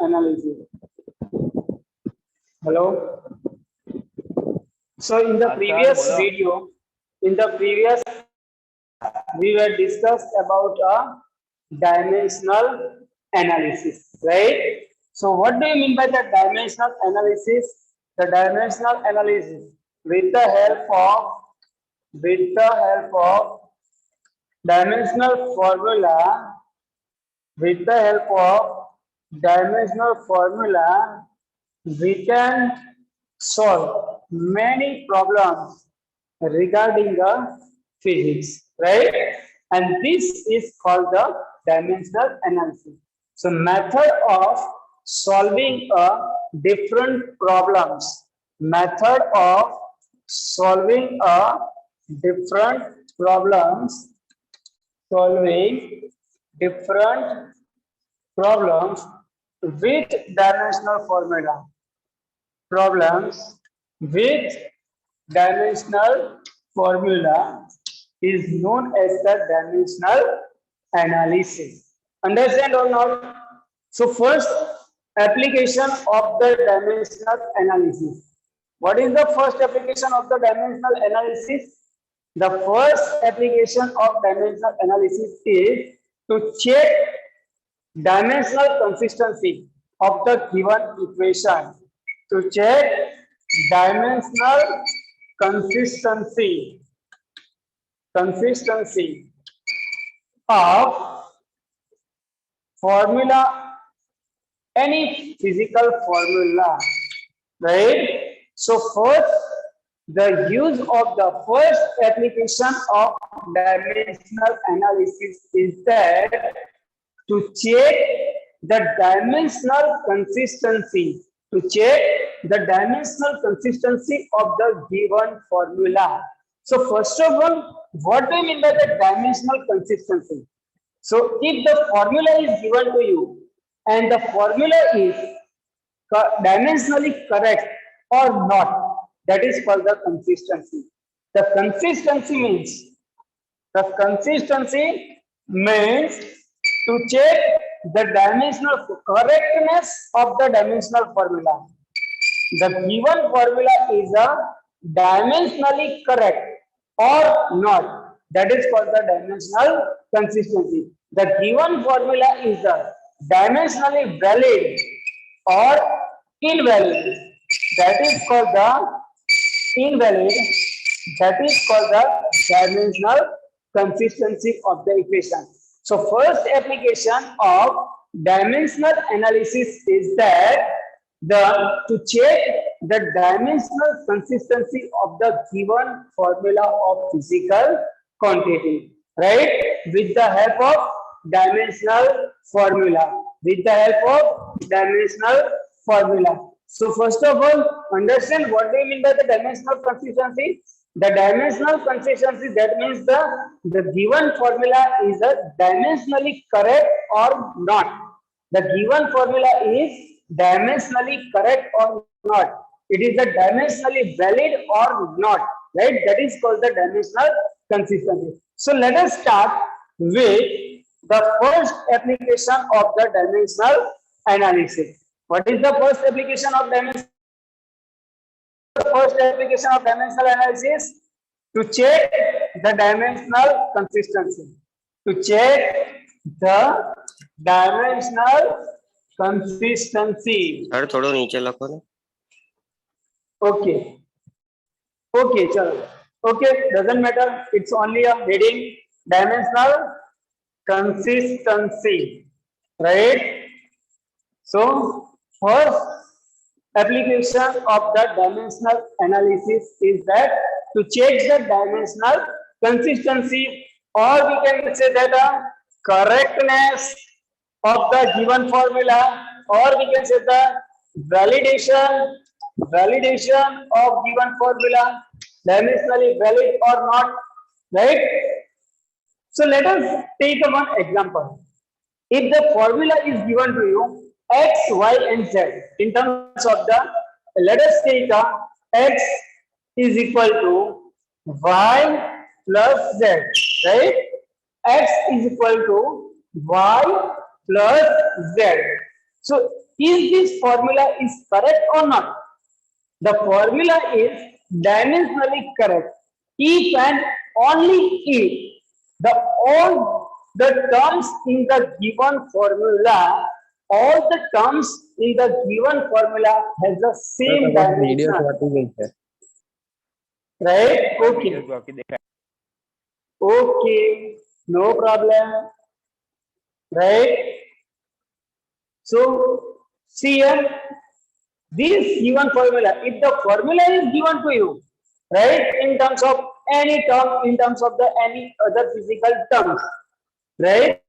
analysis. Hello. So in the previous video, we were discussed about a dimensional analysis, right? So what do you mean by the dimensional analysis? The dimensional analysis with the help of dimensional formula, with the help of dimensional formula, we can solve many problems regarding the physics, right? And this is called the dimensional analysis. So method of solving a different problems, method of solving a different problems, solving different problems with dimensional formula, problems with dimensional formula is known as the dimensional analysis. Understand or not? So first application of the dimensional analysis. What is the first application of the dimensional analysis? The first application of dimensional analysis is to check dimensional consistency of the given equation. To check dimensional consistency of formula, any physical formula, right? So first, the use of the first application of dimensional analysis is that to check the dimensional consistency, to check the dimensional consistency of the given formula. So first of all, what do you mean by the dimensional consistency? So if the formula is given to you and the formula is dimensionally correct or not, that is called the consistency. The consistency means to check the dimensional correctness of the dimensional formula. The given formula is a dimensionally correct or not. That is called the dimensional consistency. The given formula is a dimensionally valid or invalid. That is called the invalid. That is called the dimensional consistency of the equation. So first application of dimensional analysis is that to check the dimensional consistency of the given formula of physical quantity, right? With the help of dimensional formula. With the help of dimensional formula. So first of all, understand what do you mean by the dimensional consistency? The dimensional consistency, that means the given formula is a dimensionally correct or not. The given formula is dimensionally correct or not. It is a dimensionally valid or not, right? That is called the dimensional consistency. So let us start with the first application of the dimensional analysis. What is the first application of dimensional? First application of dimensional analysis to check the dimensional consistency. To check the dimensional consistency. Sir थोड़ा नीचे रखो ना. Okay. Okay, chalo. Okay, doesn't matter. It's only a heading. Dimensional consistency, right? So first application of the dimensional analysis is that to check the dimensional consistency, or we can say that the correctness of the given formula, or we can say the validation of given formula, dimensionally valid or not, right? So let us take one example. If the formula is given to you x, y, and z in terms of the, let us take x is equal to y plus z, right? X is equal to y plus z. So is this formula is correct or not? The formula is dimensionally correct if and only if all the terms in the given formula, all the terms in the given formula has the same dimension. Right? Okay. Okay. No problem. Right? So see here, this given formula, if the formula is given to you, right, in terms of any term, in terms of the any other physical terms, right?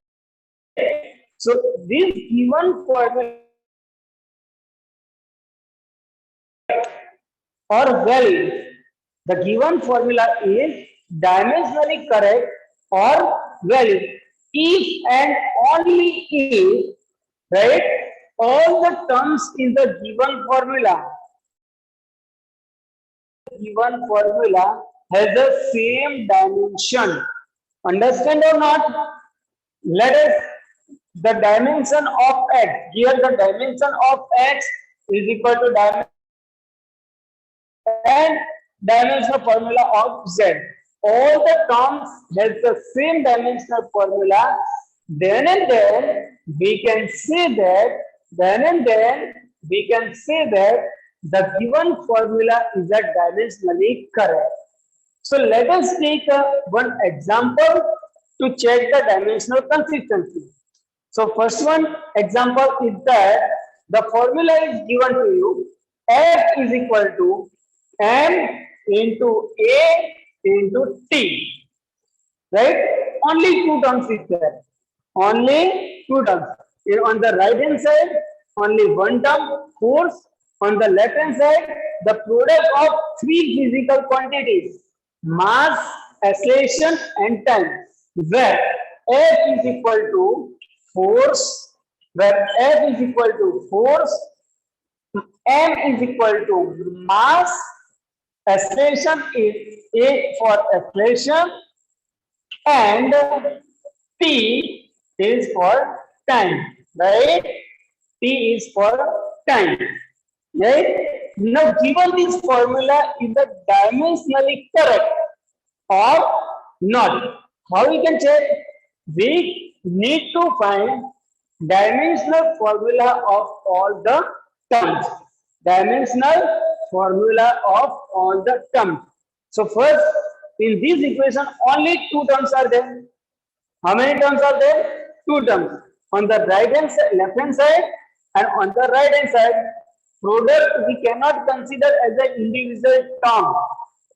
So this given formula or value, the given formula is dimensionally correct or valid if and only if, right, all the terms in the given formula has the same dimension. Understand or not? Let us, the dimension of x, here the dimension of x is equal to dimension and dimensional formula of z. All the terms has the same dimensional formula. Then and then we can say that, the given formula is a dimensionally correct. So let us take one example to check the dimensional consistency. So first one example is that the formula is given to you, f is equal to m into a into t, right? Only two terms is there. Only two terms. On the right hand side, only one term, force. On the left hand side, the product of three physical quantities, mass, acceleration, and time, where F is equal to force, M is equal to mass, acceleration is A for acceleration, and T is for time, right? T is for time, right? Now, given this formula is the dimensionally correct or not, how we can check? We need to find dimensional formula of all the terms. Dimensional formula of all the terms. So first, in this equation, only two terms are there. How many terms are there? Two terms. On the right hand side, left hand side, and on the right hand side, product we cannot consider as an individual term.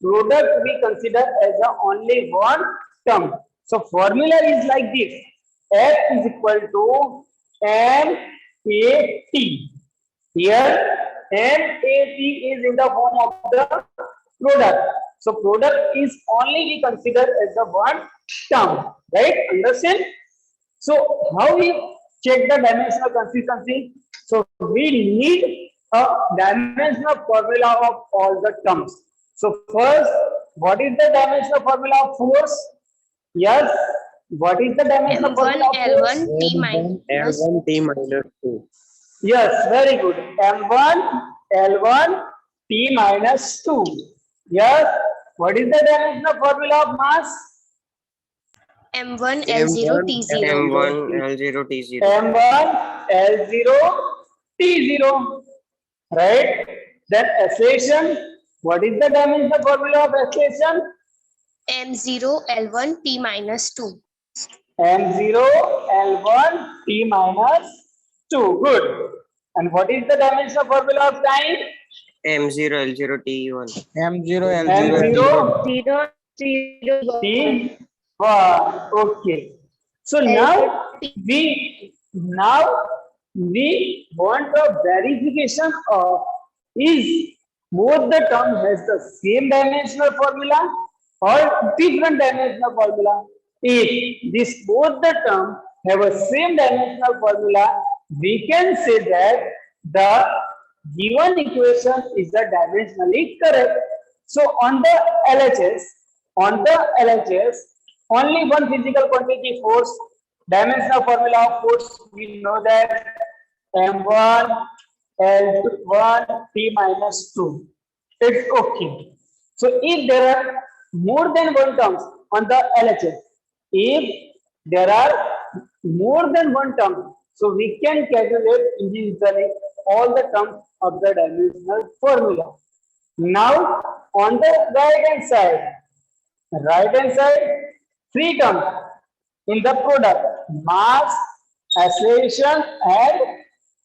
Product we consider as a only one term. So formula is like this: F is equal to MAT. Here MAT is in the form of the product. So product is only we consider as a one term, right? Understand? So how we check the dimensional consistency? So we need a dimensional formula of all the terms. So first, what is the dimensional formula of force? Yes. What is the dimensional formula of force? L1 T minus M1 T minus 2. Yes, very good. M1 L1 T minus 2. Yes. What is the dimensional formula of mass? M1 L0 T0. M1 L0 T0. M1 L0 T0. Right? Then acceleration. What is the dimensional formula of acceleration? M0 L1 T minus 2. M0 L1 T minus 2. Good. And what is the dimensional formula of time? M0 L0 T1. M0 M0 0 0 T. Wow. Okay. So now we want a verification of is both the term has the same dimensional formula or different dimensional formula. If this both the term have a same dimensional formula, we can say that the given equation is the dimensionally correct. So on the LHS, only one physical quantity force, dimensional formula of force, we know that M1, L1, T minus 2. It's okay. So if there are more than one terms on the LHS, if there are more than one term, so we can calculate individually all the terms of the dimensional formula. Now on the right hand side, three terms in the product: mass, acceleration, and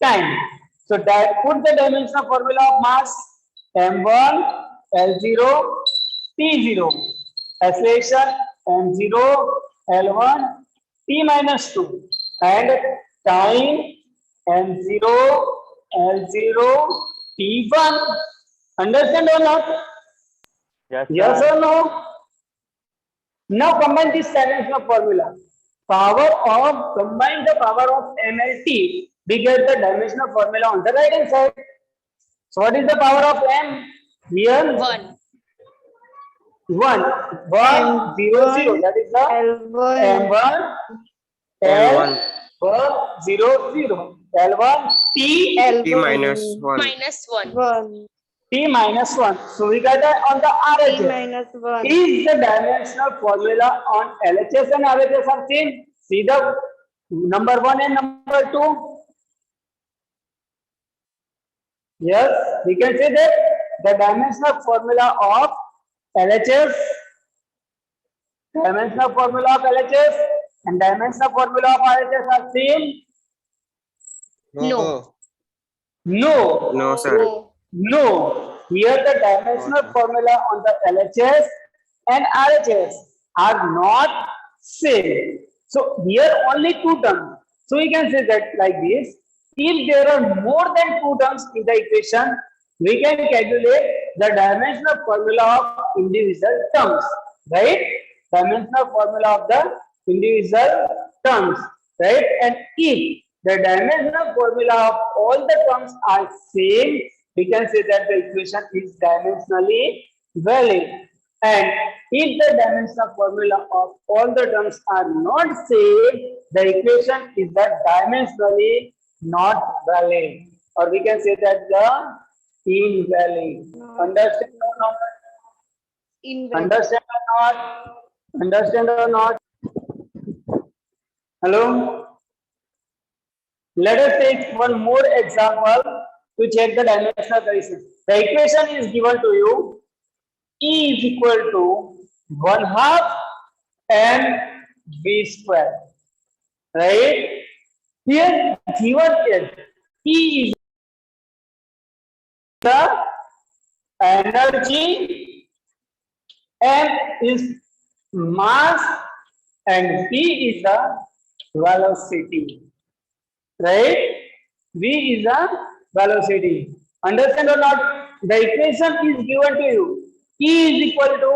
time. So that put the dimensional formula of mass: m1, l0, t0, acceleration m0, l1, t minus 2, and time m0, l0, t1. Understand or not? Yes or no? Now combine this dimensional formula. Combine the power of MLT. We get the dimensional formula on the right hand side. So what is the power of M? Here 1. 1, 1, 0, 0. That is the M1, L1 L1, 0, 0. L1, T, T minus 1. Minus 1. 1. T minus 1. So we got that on the T RHS. minus 1. Is the dimensional formula on LHS and RHS are same? See the number 1 and number 2. Yes, we can say that the dimensional formula of LHS, and dimensional formula of RHS are same? No. No. No, sir. No. No. Here the dimensional formula on the LHS and RHS are not same. So here only two terms. So we can say that like this. If there are more than two terms in the equation, we can calculate the dimensional formula of individual terms, right? Dimensional formula of the individual terms, right? And if the dimensional formula of all the terms are same, we can say that the equation is dimensionally valid. And if the dimensional formula of all the terms are not same, the equation is the dimensionally not valid, or we can say that the invalid. Understand or not? Invalid. Understand or not? Understand or not? Hello? Let us take one more example to check the dimensional condition. The equation is given to you. E is equal to 1/2 mv square. Right? Here given is E is the energy, M is mass, and V is the velocity. Right? V is the velocity. Understand or not? The equation is given to you. E is equal to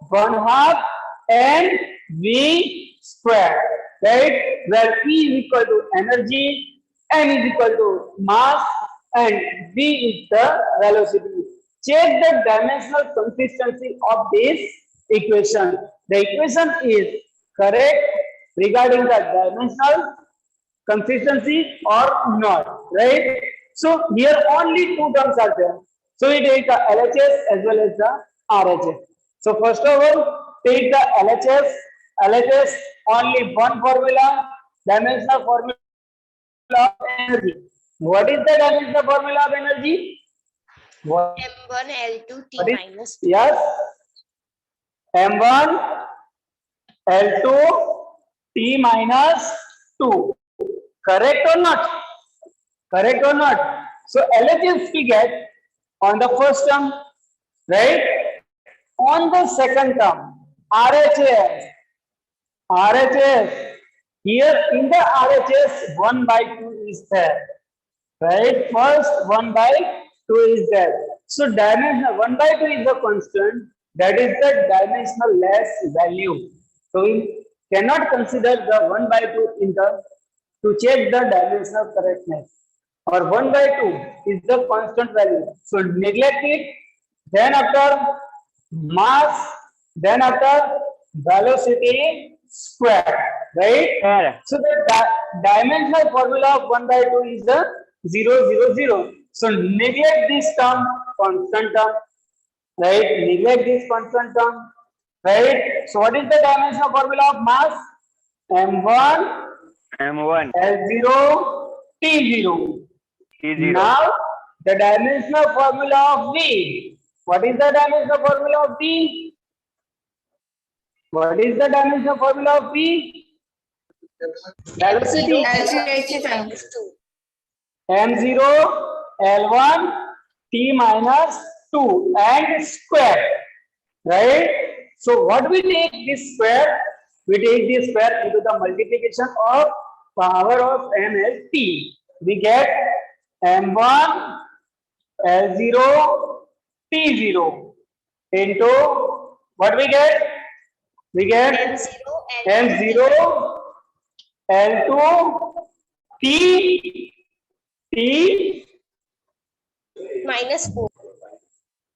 1/2 mv square. Right? Where E is equal to energy, M is equal to mass, and V is the velocity. Check the dimensional consistency of this equation. The equation is correct regarding the dimensional consistency or not, right? So here only two terms are there. So we take the LHS as well as the RHS. So first of all, take the LHS. LHS only one formula, dimensional formula of energy. What is the dimensional formula of energy? What? M1 L2 T What is- minus 2. Yes. M1, L2, T minus 2. Correct or not? Correct or not? So LHS we get on the first term, right? On the second term, RHS. RHS. Here in the RHS, 1/2 is there. Right? First 1/2 is there. So dimensional 1/2 is the constant. That is the dimensional less value. So we cannot consider the 1/2 in the to check the dimensional correctness. Or 1/2 is the constant value. So neglect it. Then after mass, then after velocity square, right? Sir. So the dimensional formula of 1/2 is the 0, 0, 0. So neglect this term, constant term, right? Neglect this constant term, right? So what is the dimensional formula of mass? M1 M1 L0 T0. T0. Now the dimensional formula of V. What is the dimensional formula of V? What is the dimensional formula of V? Velocity. M0 L1 T minus 2 and square. Right? So what we take this square? We take this square into the multiplication of power of M as T. We get M1 L0 T0 into what we get? We get M0 L2 T minus 4.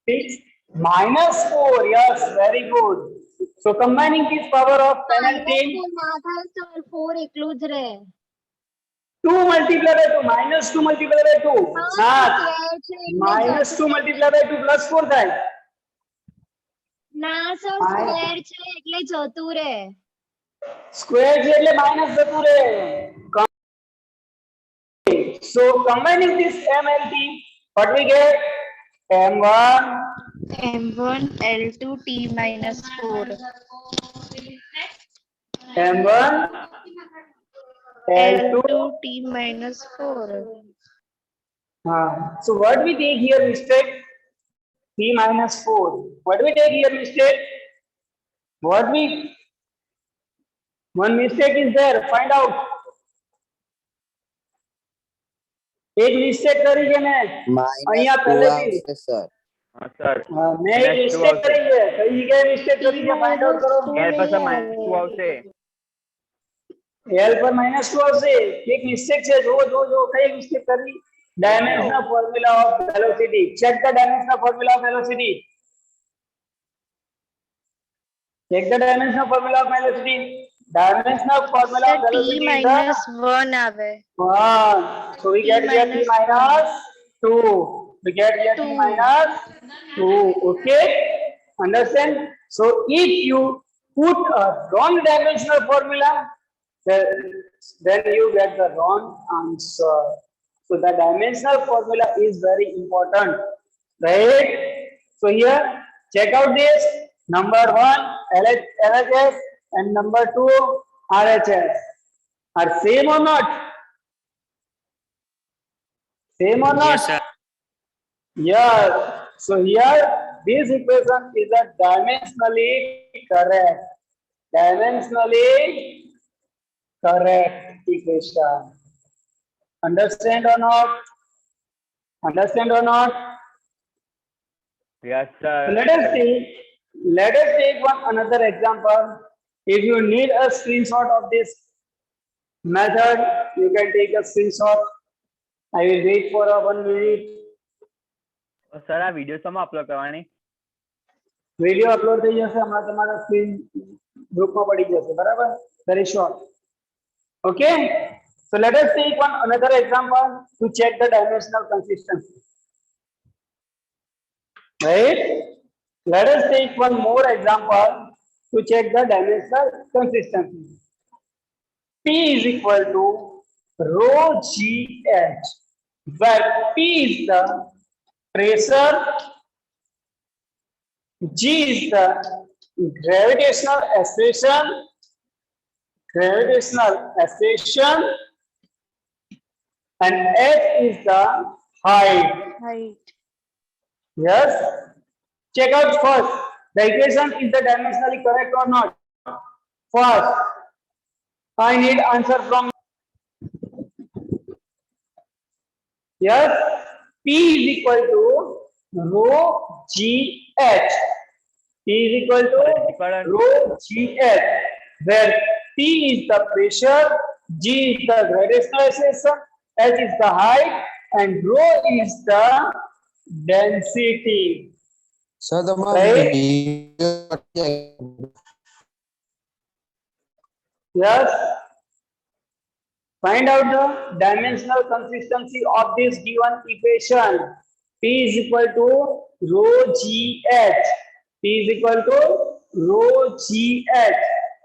T minus 4. Yes, very good. So combining this power of 10 and 10, 4 એકલું જ રહે 2 multiplied by 2 minus 2 multiplied by 2. Minus 2 multiplied by 2 plus 4 થાય. ના sir square છે એટલે જતું રહે Square છે એટલે minus જતું રહે. So combining this M and T, what we get? M1 M1 L2 T minus 4 M1 L2. L2 T minus 4 So what we take here mistake? T minus 4. What we take here mistake? What we one mistake is there. Find out. एक mistake करी है मैं અહીંયા પહેલેથી sir હા sir मैं एक mistake કરી है કઈ જગ્યાએ મિસ્ટેક કરી છે ફાઇન્ડ આઉટ કરો એલ પર -2 આવશે L પર -2 આવશે એક મિસ્ટેક છે જો જો જો કઈ મિસ્ટેક કરી dimensional formula of velocity check the dimensional formula of velocity check the dimensional formula of velocity dimensional formula of T velocity minus 1 આવે 1 so we get here T minus 2 we get here T minus 2 okay understand so if you put a wrong dimensional formula then you get the wrong answer so the dimensional formula is very important right so here check out this number 1 LHS and number 2 RHS are same or not same or not Yes, sir. yes so here this equation is a dimensionally correct equation understand or not Yes, sir. So let us take one another example if you need a screenshot of this method you can take a screenshot I will wait for a 1 minute sir આ video સમા upload કરવાની video upload થઈ જશે હમણાં તમારા screen ગ્રુપમાં પડી જશે બરાબર very short okay so let us take one another example to check the dimensional consistency right let us take one more example to check the dimensional consistency P is equal to rho GH where P is the pressure G is the gravitational acceleration and H is the height height yes check out first the equation is the dimensionally correct or not first I need answer from yes P is equal to rho GH P is equal to rho GH where P is the pressure G is the gravitational acceleration H is the height and rho is the density sir Right. yes Find out the dimensional consistency of this given equation. P is equal to rho GH. P is equal to rho GH,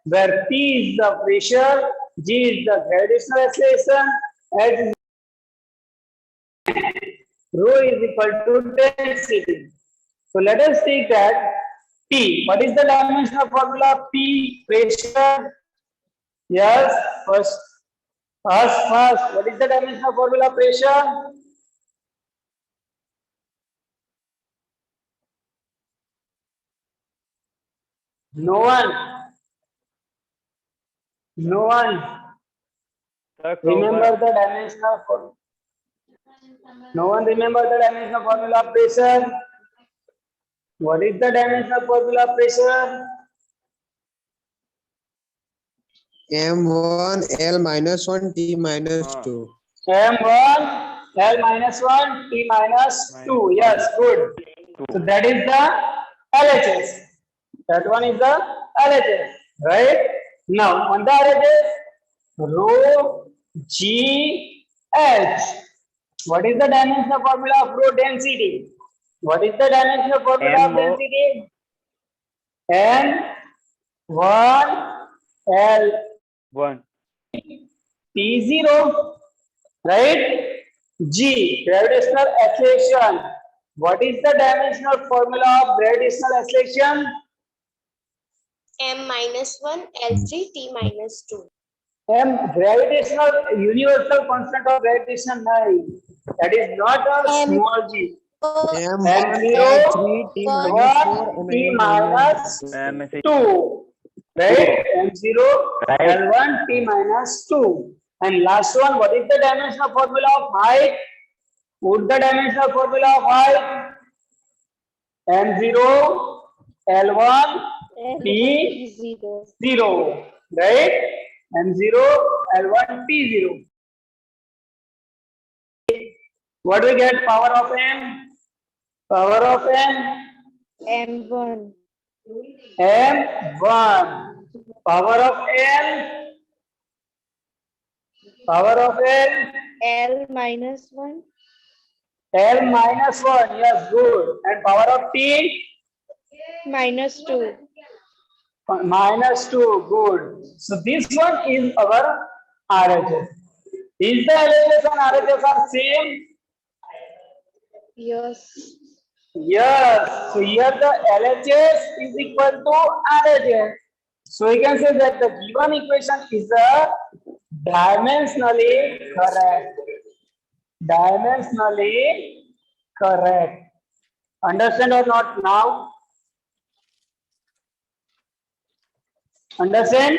where P is the pressure, G is the gravitational acceleration, H is rho is equal to density. So let us take that P. What is the dimensional formula? P, pressure. Yes, first. What is the dimensional formula? Pressure. No one. No one. Sir Remember the dimensional formula. No one remember the dimensional formula of pressure. What is the dimensional formula of pressure? M1 L minus 1 T minus 2. M1 L minus 1 T minus 2. Yes, good. So that is the LHS. That one is the LHS, right? Now on the LHS, rho G H. What is the dimensional formula of rho density? What is the dimensional formula of M-O. density? N1 L one T0, right? G, gravitational acceleration. What is the dimensional formula of gravitational acceleration? M minus 1 L3 T minus 2. M, gravitational universal constant of gravitation. That is not a M. small g. M1 M0 L3 T minus 4 1 T minus M 2, right? M0 Right. L1 T minus 2. And last one, what is the dimensional formula of height? Put the dimensional formula of height. M0 L1 T0, right? M0 L1 T0. What we get? Power of M. Power of M. M1. M1. Power of L. Power of L. L minus 1. L minus 1. Yes, good. And power of T. Minus 2. Minus 2. Good. So this one is our RHS. Is the LHS and RHS are same? Yes. Yes. So here the LHS is equal to RHS. So we can say that the given equation is dimensionally correct. Dimensionally correct. Understand or not now? Understand?